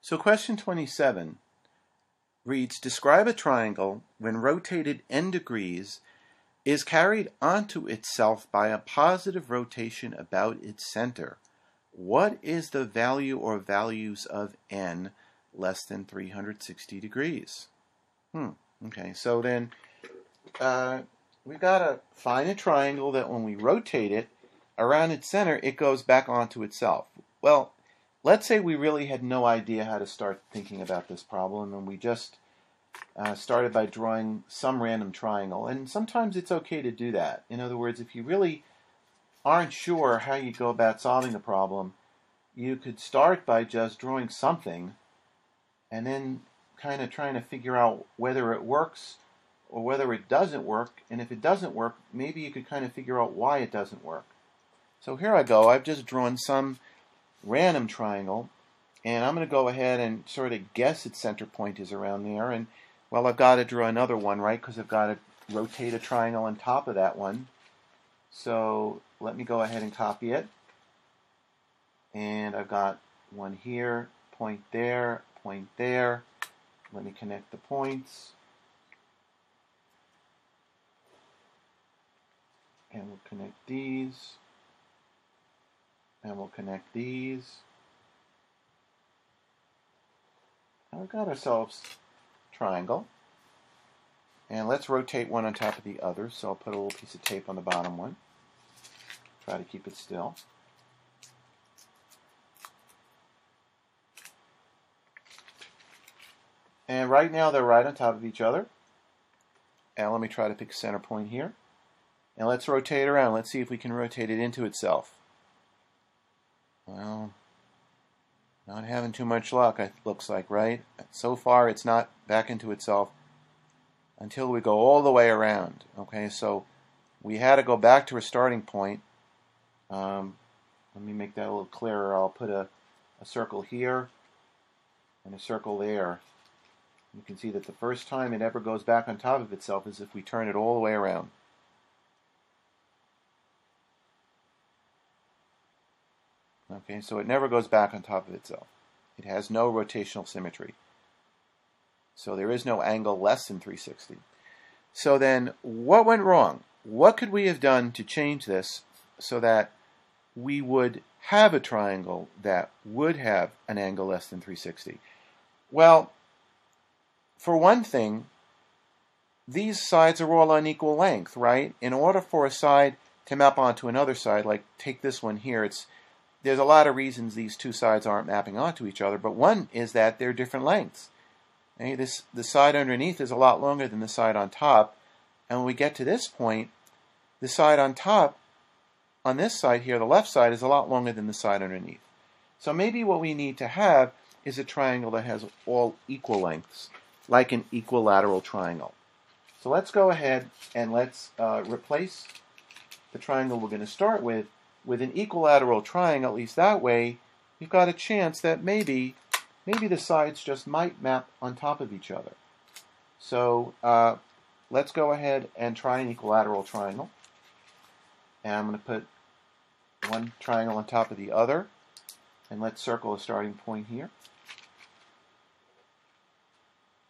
So question 27 reads, describe a triangle when rotated n degrees is carried onto itself by a positive rotation about its center. What is the value or values of n less than 360 degrees? Okay, so then we've got to find a triangle that when we rotate it around its center, it goes back onto itself. Well, let's say we really had no idea how to start thinking about this problem, and we just started by drawing some random triangle. And sometimes it's okay to do that. In other words, if you really aren't sure how you go about solving the problem, you could start by just drawing something and then kind of trying to figure out whether it works or whether it doesn't work. And if it doesn't work, maybe you could kind of figure out why it doesn't work. So here I go. I've just drawn some random triangle, and I'm going to go ahead and sort of guess its center point is around there. And well, I've got to draw another one, right? Because I've got to rotate a triangle on top of that one. So let me go ahead and copy it. And I've got one here, point there, point there. Let me connect the points. And we'll connect these. And we'll connect these. And we've got ourselves a triangle. And let's rotate one on top of the other. So I'll put a little piece of tape on the bottom one. Try to keep it still. And right now they're right on top of each other. And let me try to pick a center point here. And let's rotate it around. Let's see if we can rotate it into itself. Well, not having too much luck, it looks like, right? So far it's not back into itself until we go all the way around. Okay, so we had to go back to a starting point. Let me make that a little clearer. I'll put a circle here and a circle there. You can see that the first time it ever goes back on top of itself is if we turn it all the way around. Okay, so it never goes back on top of itself. It has no rotational symmetry. So there is no angle less than 360. So then, what went wrong? What could we have done to change this so that we would have a triangle that would have an angle less than 360? Well, for one thing, these sides are all unequal length, right? In order for a side to map onto another side, like take this one here, there's a lot of reasons these two sides aren't mapping onto each other, but one is that they're different lengths. Okay, the side underneath is a lot longer than the side on top, and when we get to this point, the side on top, on this side here, the left side, is a lot longer than the side underneath. So maybe what we need to have is a triangle that has all equal lengths, like an equilateral triangle. So let's go ahead and let's replace the triangle we're going to start with an equilateral triangle. At least that way, you've got a chance that maybe the sides just might map on top of each other. So let's go ahead and try an equilateral triangle. And I'm going to put one triangle on top of the other. And let's circle a starting point here.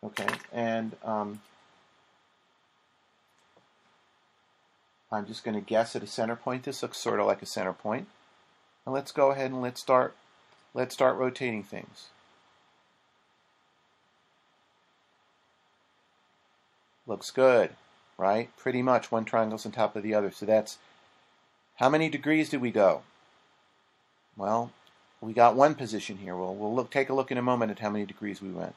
Okay, and I'm just going to guess at a center point. This looks sort of like a center point. And let's go ahead and let's start rotating things. Looks good, right? Pretty much one triangle's on top of the other. So that's, how many degrees did we go? Well, we got one position here. We'll take a look in a moment at how many degrees we went.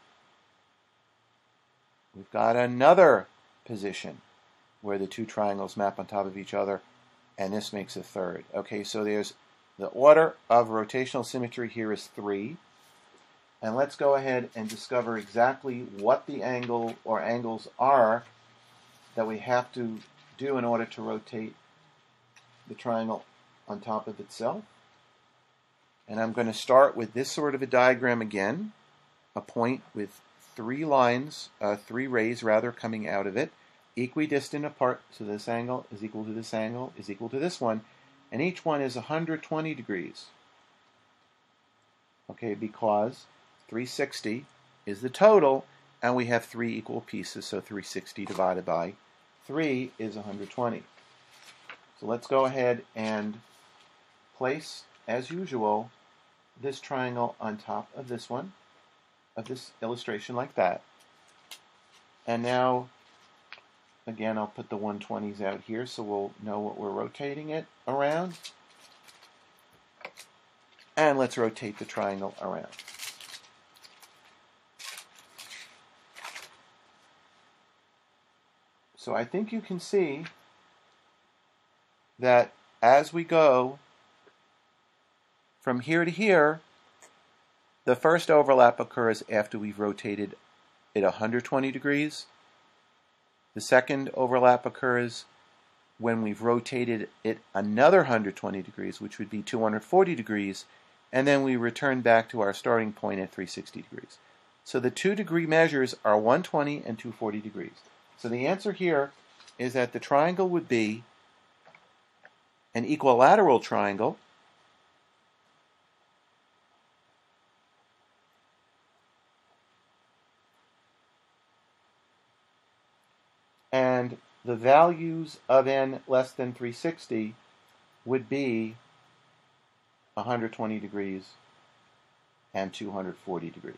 We've got another position where the two triangles map on top of each other, and this makes a third. Okay, so there's the order of rotational symmetry here is 3. And let's go ahead and discover exactly what the angle or angles are that we have to do in order to rotate the triangle on top of itself. And I'm going to start with this sort of a diagram again, a point with 3 lines, 3 rays rather, coming out of it, equidistant apart, so this angle is equal to this angle is equal to this one, and each one is 120 degrees. Okay, because 360 is the total, and we have 3 equal pieces, so 360 divided by 3 is 120. So let's go ahead and place, as usual, this triangle on top of this one, of this illustration like that. And now, again, I'll put the 120s out here so we'll know what we're rotating it around. And let's rotate the triangle around. So I think you can see that as we go from here to here, the first overlap occurs after we've rotated it 120 degrees. The second overlap occurs when we've rotated it another 120 degrees, which would be 240 degrees, and then we return back to our starting point at 360 degrees. So the 2-degree measures are 120 and 240 degrees. So the answer here is that the triangle would be an equilateral triangle, and the values of n less than 360 would be 120 degrees and 240 degrees.